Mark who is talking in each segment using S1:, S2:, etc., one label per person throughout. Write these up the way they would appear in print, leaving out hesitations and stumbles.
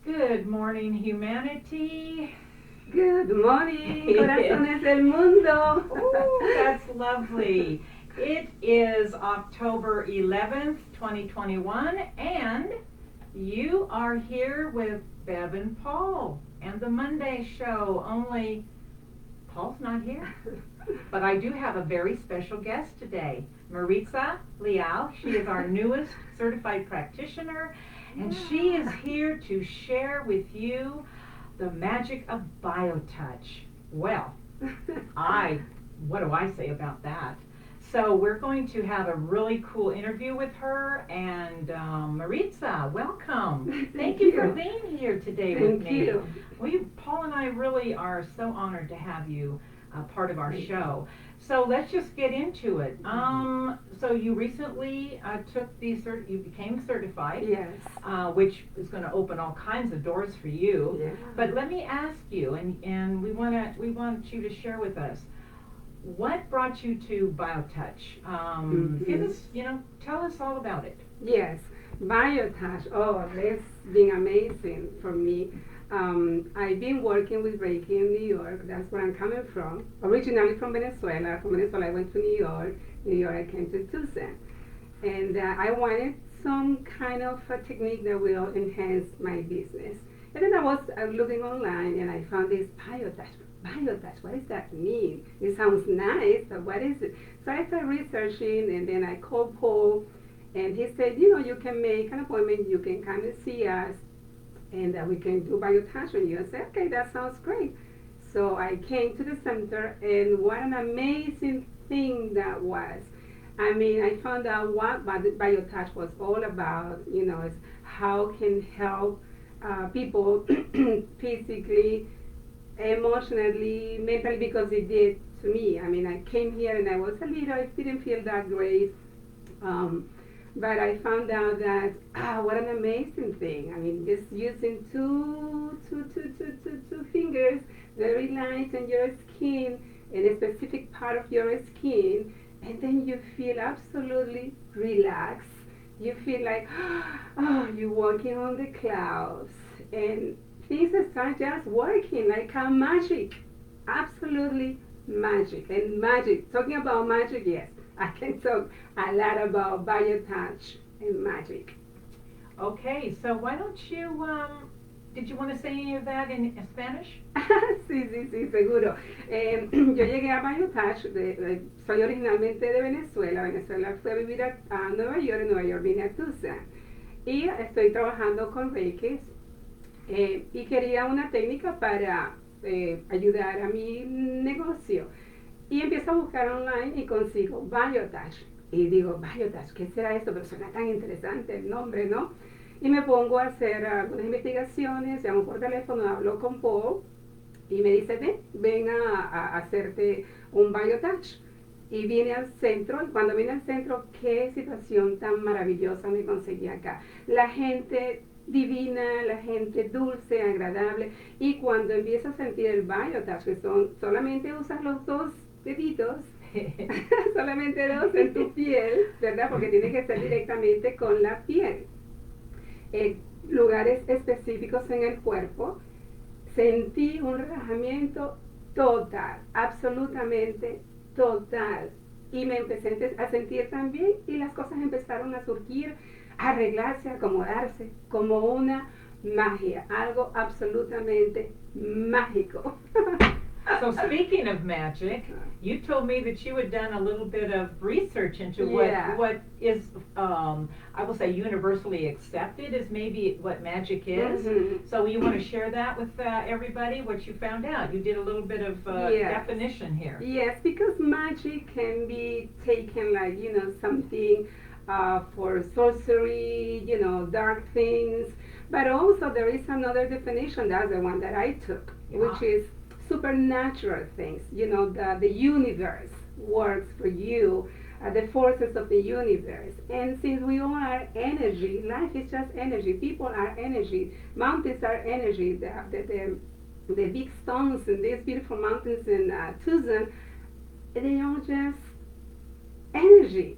S1: Good morning, humanity.
S2: Good morning, corazones del mundo.
S1: Ooh, that's lovely. It is October 11th, 2021, and you are here with Bev and Paul and the Monday show, only Paul's not here. But I do have a very special guest today, Maritza Lael. She is our newest certified practitioner, and she is here to share with you the magic of BioTouch. Well, what do I say about that? So we're going to have a really cool interview with her, and Maritza, welcome. Thank you for being here today with me. Paul and I really are so honored to have you part of our show. So let's just get into it. So you recently you became certified.
S2: Yes.
S1: Which is going to open all kinds of doors for you.
S2: Yeah.
S1: But let me ask you, and we want you to share with us, what brought you to BioTouch? Tell us all about it.
S2: Yes, BioTouch. Oh, that's been amazing for me. I've been working with Reiki in New York. That's where I'm coming from. Originally from Venezuela. From Venezuela, I went to New York. New York, I came to Tucson. And I wanted some kind of a technique that will enhance my business. And then I was looking online and I found this BioTouch. BioTouch, what does that mean? It sounds nice, but what is it? So I started researching, and then I called Paul, and he said, you can make an appointment, you can come and see us, and we can do BioTouch on you. I said, okay, that sounds great. So I came to the center, and what an amazing thing that was. I mean, I found out what BioTouch was all about, is how can help people physically, emotionally, mentally, because it did to me. I mean, I came here and I didn't feel that great. But I found out that, what an amazing thing. I mean, just using two fingers, very light on your skin, in a specific part of your skin, and then you feel absolutely relaxed. You feel like, you're walking on the clouds, and things start just working like a magic. Absolutely magic. And magic, talking about magic, yes, I can talk a lot about BioTouch and magic.
S1: Okay, so why don't you, did you want to say any of that in Spanish?
S2: Sí, seguro. Yo llegué a BioTouch, soy originalmente de Venezuela. Venezuela fue a vivir a Nueva York, en Nueva York vine a Tucson. Y estoy trabajando con Reiki. Y quería una técnica para ayudar a mi negocio. Y empiezo a buscar online y consigo BioTouch. Y digo, BioTouch, ¿qué será esto? Pero suena tan interesante el nombre, ¿no? Y me pongo a hacer algunas investigaciones, llamo por teléfono, hablo con Paul y me dice, ven a hacerte un BioTouch. Y vine al centro, y cuando vine al centro, qué situación tan maravillosa me conseguí acá. La gente divina, la gente dulce, agradable, y cuando empiezas a sentir el BioTouch, que solamente usas los dos deditos, solamente dos en tu piel, ¿verdad? Porque tiene que ser directamente con la piel. Lugares específicos en el cuerpo, sentí un relajamiento total, absolutamente total. Y me empecé a sentir tan bien y las cosas empezaron a surgir, a arreglarse, a acomodarse, como una magia, algo absolutamente mágico.
S1: So speaking of magic, you told me that you had done a little bit of research into what is, I will say, universally accepted as maybe what magic is.
S2: Mm-hmm.
S1: So you want to share that with everybody, what you found out? You did a little bit of definition here.
S2: Yes, because magic can be taken like, something for sorcery, dark things. But also there is another definition, that's the one that I took, which is supernatural things. The universe works for you, the forces of the universe. And since we all are energy, life is just energy. People are energy. Mountains are energy. The big stones in these beautiful mountains in Tucson, they are just energy.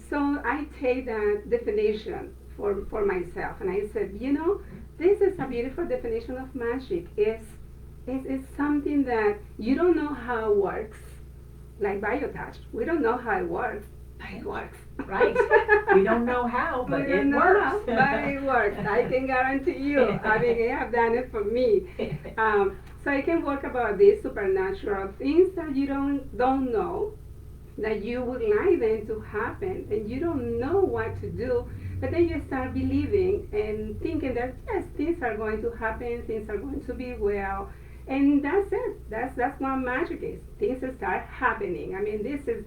S2: So I take that definition for myself, and I said, this is a beautiful definition of magic. It's something that you don't know how it works, like BioTouch. We don't know how it works, but it works.
S1: Right. We don't know how, but
S2: we
S1: it
S2: don't know
S1: works.
S2: How, but it works. I can guarantee you. I mean, I have done it for me. So I can work about these supernatural things that you don't know, that you would like them to happen, and you don't know what to do, but then you start believing and thinking that yes, things are going to happen, things are going to be well, and that's it. That's what magic is. Things start happening. I mean, this is,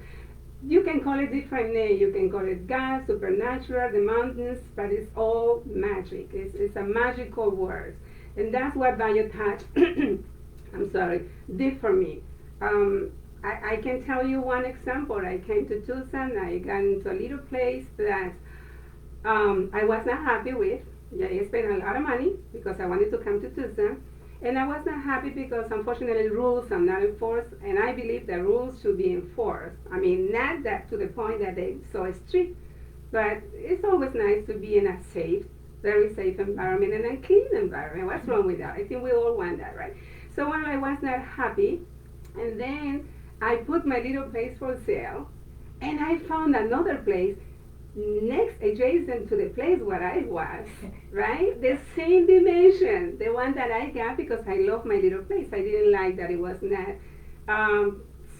S2: you can call it different name. You can call it God, supernatural, the mountains, but it's all magic. It's a magical word, and that's what BioTouch, I'm sorry, did for me. I can tell you one example. I came to Tucson. I got into a little place that I was not happy with. Yeah, I spent a lot of money because I wanted to come to Tucson. And I was not happy because unfortunately rules are not enforced, and I believe the rules should be enforced. I mean, not that to the point that they're so strict, but it's always nice to be in a safe, very safe environment and a clean environment. What's wrong with that? I think we all want that, right? So when I was not happy, and then I put my little place for sale, and I found another place next, adjacent to the place where I was, right? The same dimension, the one that I got because I love my little place. I didn't like that it was not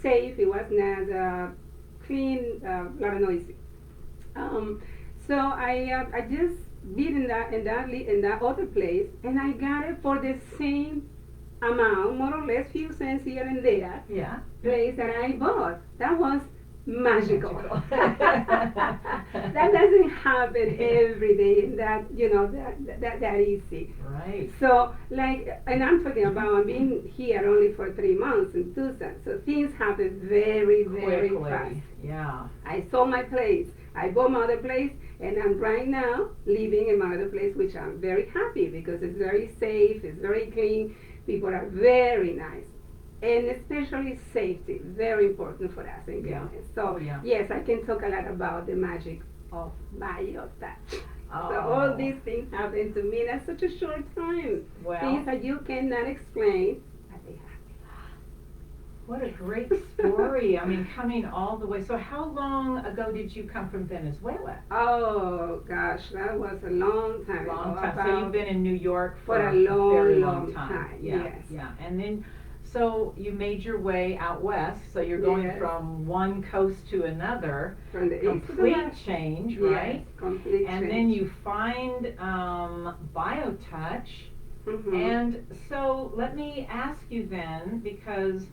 S2: safe, it was not clean, a lot of noisy. So I just bid in that other place, and I got it for the same amount, more or less, few cents here and there.
S1: Yeah.
S2: Place that I bought. That was magical. That doesn't happen every day. That easy.
S1: Right.
S2: So and I'm talking about being here only for 3 months in Tucson. So things happen very, very
S1: Quickly.
S2: fast.
S1: Yeah.
S2: I sold my place. I bought my other place, and I'm right now living in my other place, which I'm very happy because it's very safe, it's very clean. People are very nice. And especially safety, very important for us in business. So yes, I can talk a lot about the magic of BioTouch.
S1: Oh.
S2: So all these things happen to me in such a short time.
S1: Well,
S2: Things that you cannot explain, but they happen.
S1: What a great story. I mean, coming all the way. So how long ago did you come from Venezuela?
S2: Oh gosh, that was a long time ago.
S1: Long time. So you've been in New York
S2: for a
S1: very
S2: long time.
S1: Yeah,
S2: Yes.
S1: yeah. And then, so you made your way out west. So you're going
S2: Yes.
S1: from one coast to another.
S2: From the east to the
S1: Complete
S2: west.
S1: change,
S2: Yes,
S1: right?
S2: complete
S1: And
S2: change.
S1: then you find BioTouch.
S2: Mhm.
S1: And so let me ask you then, because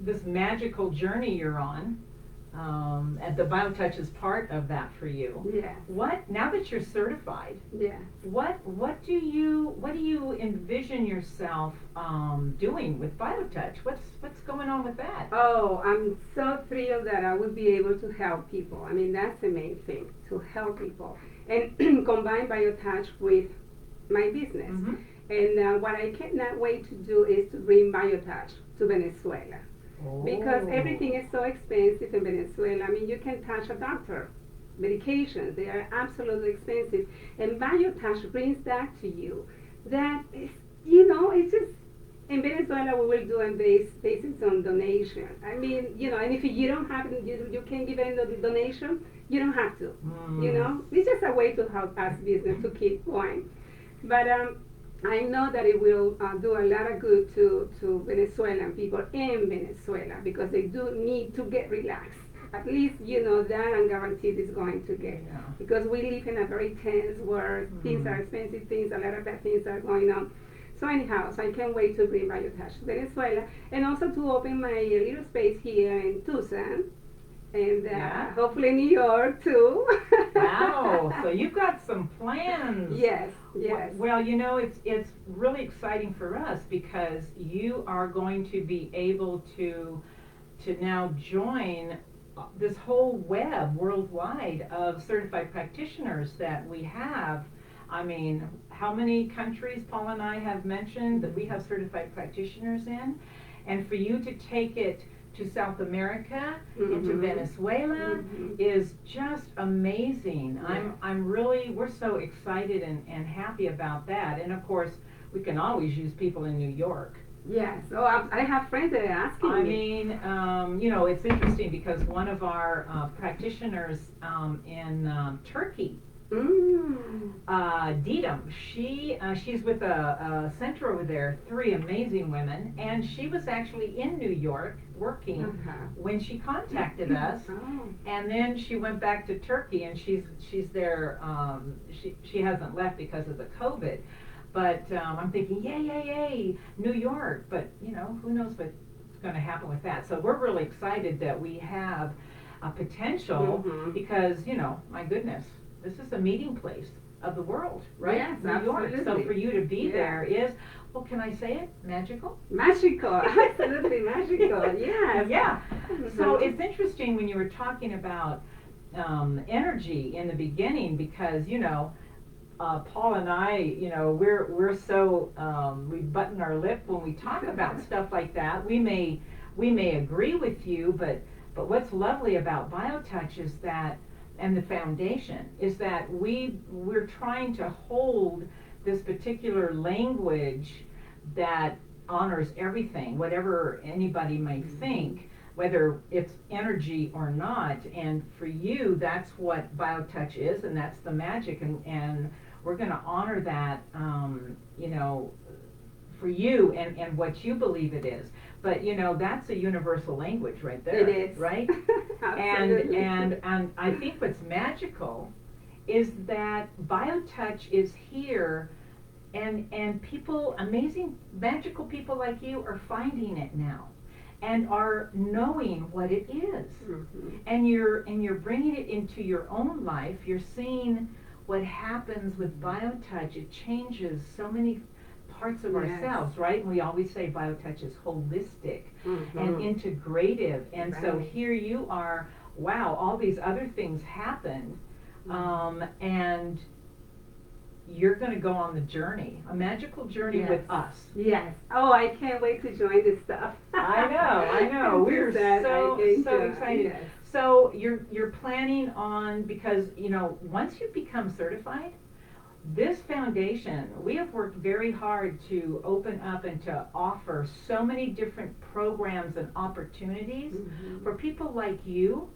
S1: this magical journey you're on, and the BioTouch is part of that for you.
S2: Yes.
S1: Now that you're certified,
S2: Yes.
S1: what do you envision yourself doing with BioTouch? What's going on with that?
S2: Oh, I'm so thrilled that I would be able to help people. I mean, that's the main thing, to help people. And combine BioTouch with my business.
S1: Mhm.
S2: And what I cannot wait to do is to bring BioTouch to Venezuela. Because everything is so expensive in Venezuela. I mean, you can touch a doctor. Medications, they are absolutely expensive. And BioTouch brings that to you. That is, it's just, in Venezuela we will do it based on donation. I mean, and if you don't have, you can give any donation, you don't have to. It's just a way to help us business to keep going. But I know that it will do a lot of good to Venezuelan people in Venezuela because they do need to get relaxed. At least that I'm guaranteed is going to get.
S1: Yeah.
S2: Because we live in a very tense world. Things are expensive, a lot of bad things are going on. So anyhow, so I can't wait to bring BioTouch to Venezuela and also to open my little space here in Tucson and hopefully New York too.
S1: Wow, so you've got some plans.
S2: Yes, yes.
S1: Well, it's really exciting for us because you are going to be able to now join this whole web worldwide of certified practitioners that we have. I mean, how many countries Paul and I have mentioned that we have certified practitioners in? And for you to take it to South America, into Venezuela,
S2: Mhm.
S1: is just amazing.
S2: Yeah.
S1: We're so excited and happy about that. And of course, we can always use people in New York.
S2: Yes. Oh, I have friends that are asking
S1: I
S2: me.
S1: mean, it's interesting because one of our practitioners in Turkey,
S2: Mm.
S1: Didam, she's with a center over there, three amazing women, and she was actually in New York working when she contacted us,
S2: Oh.
S1: and then she went back to Turkey, and she's there. She hasn't left because of the COVID, but I'm thinking, yay, New York, but who knows what's going to happen with that. So we're really excited that we have a potential because my goodness. This is a meeting place of the world, right?
S2: Yes,
S1: New York. So
S2: absolutely.
S1: for you to be
S2: Yeah.
S1: there is, well, can I say it? Magical?
S2: Magical, absolutely magical, yes.
S1: Yeah. So
S2: Mhm.
S1: it's interesting when you were talking about energy in the beginning because, Paul and I, we're so, we button our lip when we talk about stuff like that. We may agree with you, but what's lovely about BioTouch is that, and the foundation is that we're trying to hold this particular language that honors everything, whatever anybody may think, whether it's energy or not. And for you, that's what BioTouch is, and that's the magic, and we're going to honor that, for you and what you believe it is. But that's a universal language right there.
S2: It is.
S1: Right?
S2: Absolutely.
S1: and I think what's magical is that BioTouch is here and people, amazing magical people like you are finding it now and are knowing what it is. And you're bringing it into your own life. You're seeing what happens with BioTouch. It changes so many parts of ourselves, right? And we always say BioTouch is holistic and integrative. And so here you are, wow, all these other things happened, and you're going to go on the journey, a magical journey with us.
S2: Yes. Oh, I can't wait to join this stuff.
S1: I know. We're so excited.
S2: Yes.
S1: So you're planning on, because once you become certified, this foundation, we have worked very hard to open up and to offer so many different programs and opportunities for people like you.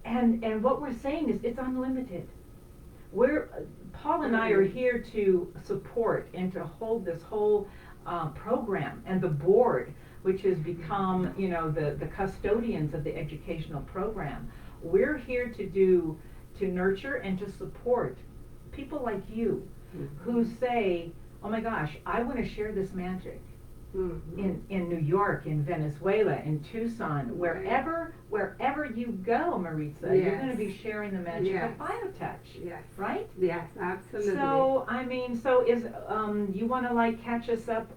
S1: And what we're saying is it's unlimited. Paul and I are here to support and to hold this whole program, and the board, which has become the custodians of the educational program. We're here to nurture and to support people like you who say, oh my gosh, I want to share this magic in New York, in Venezuela, in Tucson, wherever you go, Maritza, you're going to be sharing the magic of BioTouch, right?
S2: Yes, absolutely.
S1: So is you want to catch us up?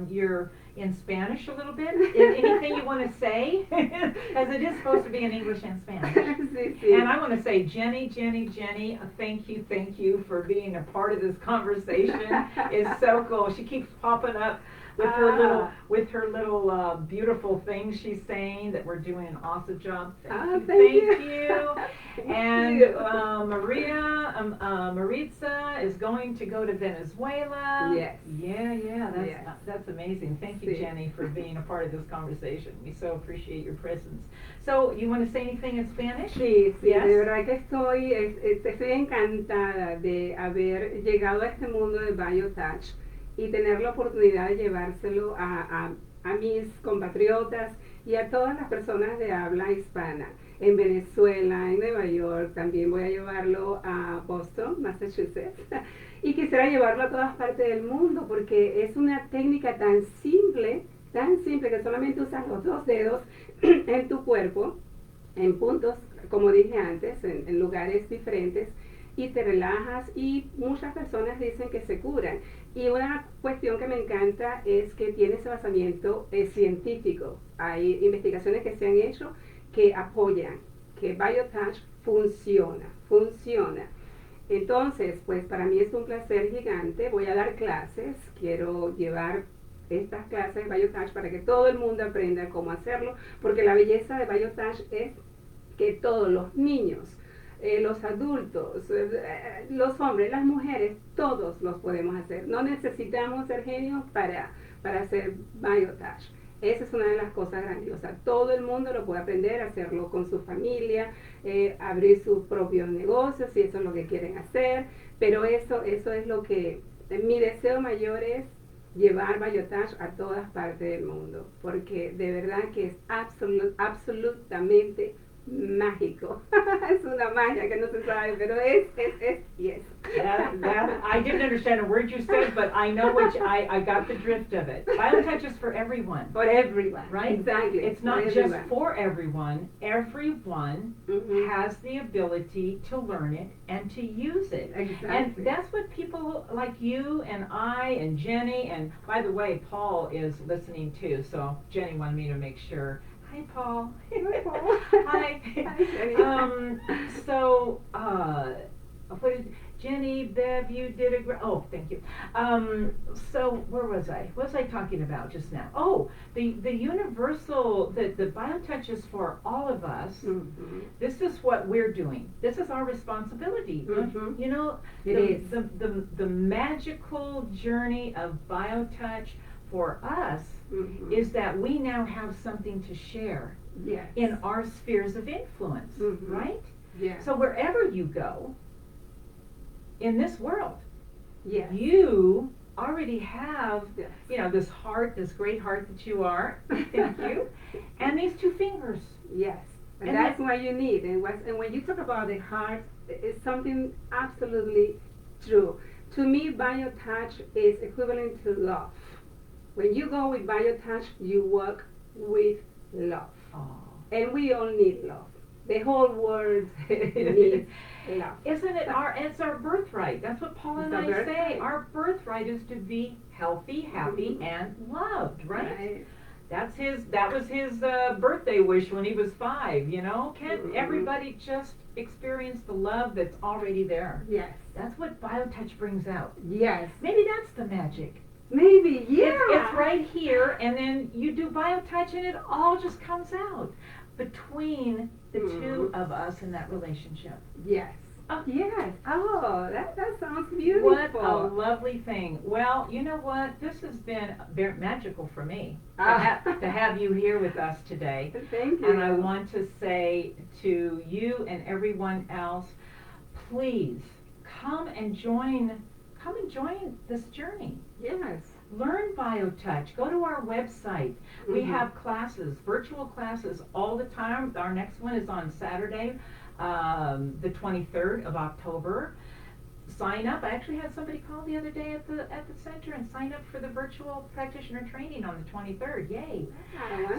S1: You're in Spanish a little bit. Is anything you want to say? As it is supposed to be in English and Spanish. And I want to say, Jenny, thank you for being a part of this conversation. It's so cool. She keeps popping up with her little beautiful things she's saying that we're doing an awesome job. Thank you. And Maritza is going to go to Venezuela.
S2: Yes.
S1: Yeah. That's amazing. Thank you, Jenny, for being a part of this conversation. We so appreciate your presence. So, you want to say anything in Spanish?
S2: Sí,
S1: Yes?
S2: de verdad que estoy encantada de haber llegado a este mundo de BioTouch y tener la oportunidad de llevárselo a mis compatriotas y a todas las personas de habla hispana. En Venezuela, en Nueva York, también voy a llevarlo a Boston, Massachusetts, y quisiera llevarlo a todas partes del mundo porque es una técnica tan simple que solamente usas los dos dedos en tu cuerpo, en puntos, como dije antes, en lugares diferentes, y te relajas, y muchas personas dicen que se curan. Y una cuestión que me encanta es que tiene ese basamiento científico. Hay investigaciones que se han hecho que apoyan que BioTouch funciona. Entonces, pues para mí es un placer gigante. Voy a dar clases, quiero llevar estas clases de BioTouch para que todo el mundo aprenda cómo hacerlo, porque la belleza de BioTouch es que todos los niños, los adultos, los hombres, las mujeres, todos los podemos hacer. No necesitamos ser genios para hacer BioTouch. Esa es una de las cosas grandiosas. Todo el mundo lo puede aprender a hacerlo con su familia, abrir sus propios negocios si eso es lo que quieren hacer. Pero eso es lo que mi deseo mayor es llevar BioTouch a todas partes del mundo, porque de verdad que es absolutamente mágico. Es una magia que no se sabe, pero yes.
S1: I didn't understand a word you said, but I know I got the drift of it. BioTouch is for everyone.
S2: For everyone.
S1: Right?
S2: Exactly.
S1: It's not just for everyone. Everyone has the ability to learn it and to use it.
S2: Exactly.
S1: And that's what people like you and I and Jenny, and by the way, Paul is listening too, so Jenny wanted me to make sure. Hi, Paul.
S2: Hi, Paul.
S1: Hi.
S2: Hi, Jenny.
S1: What did Jenny, Bev, you did a great. Oh, thank you. So where was I? What was I talking about just now? Oh, the universal, the BioTouch is for all of us.
S2: Mm-hmm.
S1: This is what we're doing. This is our responsibility.
S2: Mm-hmm.
S1: You know, the magical journey of BioTouch for us is that we now have something to share in our spheres of influence, right?
S2: Yeah.
S1: So wherever you go in this world,
S2: you
S1: already have, you know, this heart, this great heart that you are, thank you, and these two fingers.
S2: Yes, and that's what you need. And when you talk about the heart, it's something absolutely true. To me, BioTouch is equivalent to love. When you go with BioTouch, you work with love.
S1: Oh.
S2: And we all need love. The whole world needs love.
S1: Isn't it it's our birthright? That's what Paul and I say. Our birthright is to be healthy, happy, and loved, right? That was his birthday wish when he was 5, you know? Can't everybody just experience the love that's already there?
S2: Yes.
S1: That's what BioTouch brings out.
S2: Yes.
S1: Maybe that's the magic.
S2: Maybe, yeah.
S1: It's right here, and then you do BioTouch, and it all just comes out between the two of us in that relationship.
S2: Yes.
S1: Oh.
S2: Yes. Oh, that sounds beautiful.
S1: What a lovely thing. Well, you know what? This has been very magical for me to have you here with us today.
S2: Thank you.
S1: And I want to say to you and everyone else, please come and join this journey.
S2: Yes.
S1: Learn BioTouch. Go to our website. We have classes, virtual classes all the time. Our next one is on Saturday, the 23rd of October. Sign up. I actually had somebody call the other day at the center and sign up for the virtual practitioner training on the 23rd. Yay!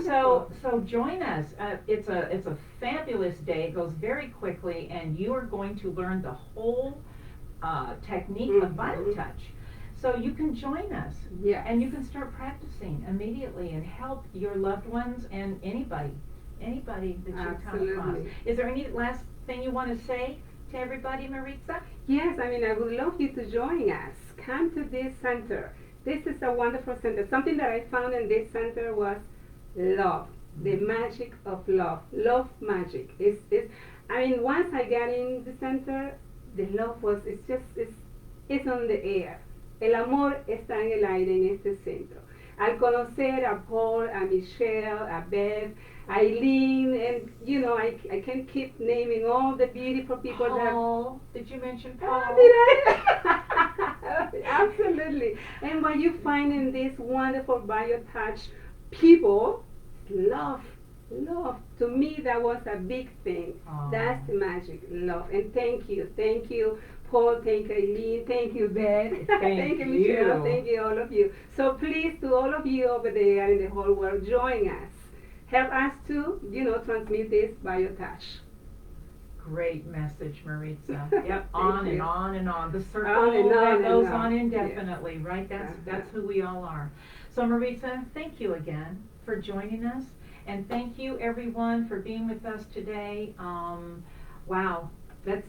S2: Oh,
S1: so join us. It's a fabulous day. It goes very quickly, and you are going to learn the whole technique of BioTouch. So you can join us, and you can start practicing immediately and help your loved ones and anybody that you come across. Is there any last thing you want to say to everybody, Maritza?
S2: Yes, I mean, I would love you to join us. Come to this center. This is a wonderful center. Something that I found in this center was love, the magic of love. Love magic. I mean, once I got in the center, the love it's on the air. El amor está en el aire en este centro. Al conocer a Paul, a Michelle, a Beth, Eileen, and you know, I can keep naming all the beautiful people.
S1: Paul, did you mention Paul?
S2: Did I? Absolutely. And what you find in this wonderful BioTouch people, love. To me, that was a big thing. That's the magic, love. And thank you, Paul. Thank you, Eileen. Thank you, Beth. Thank you, Michelle. Thank you, all of you. So please, to all of you over there in the whole world, join us. Help us to, transmit this BioTouch.
S1: Great message, Maritza. Yep, on and on and on. The circle
S2: that
S1: goes on indefinitely, right? That's who we all are. So Maritza, thank you again for joining us. And thank you everyone for being with us today. Wow.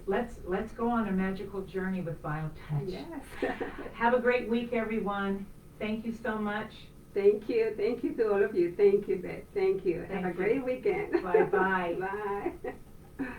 S1: Let's go on a magical journey with BioTouch.
S2: Yes.
S1: Have a great week, everyone. Thank you so much.
S2: Thank you. Thank you to all of you. Thank you, Beth. Thank you.
S1: Thank
S2: Have a
S1: you.
S2: great weekend.
S1: Bye-bye.
S2: Bye.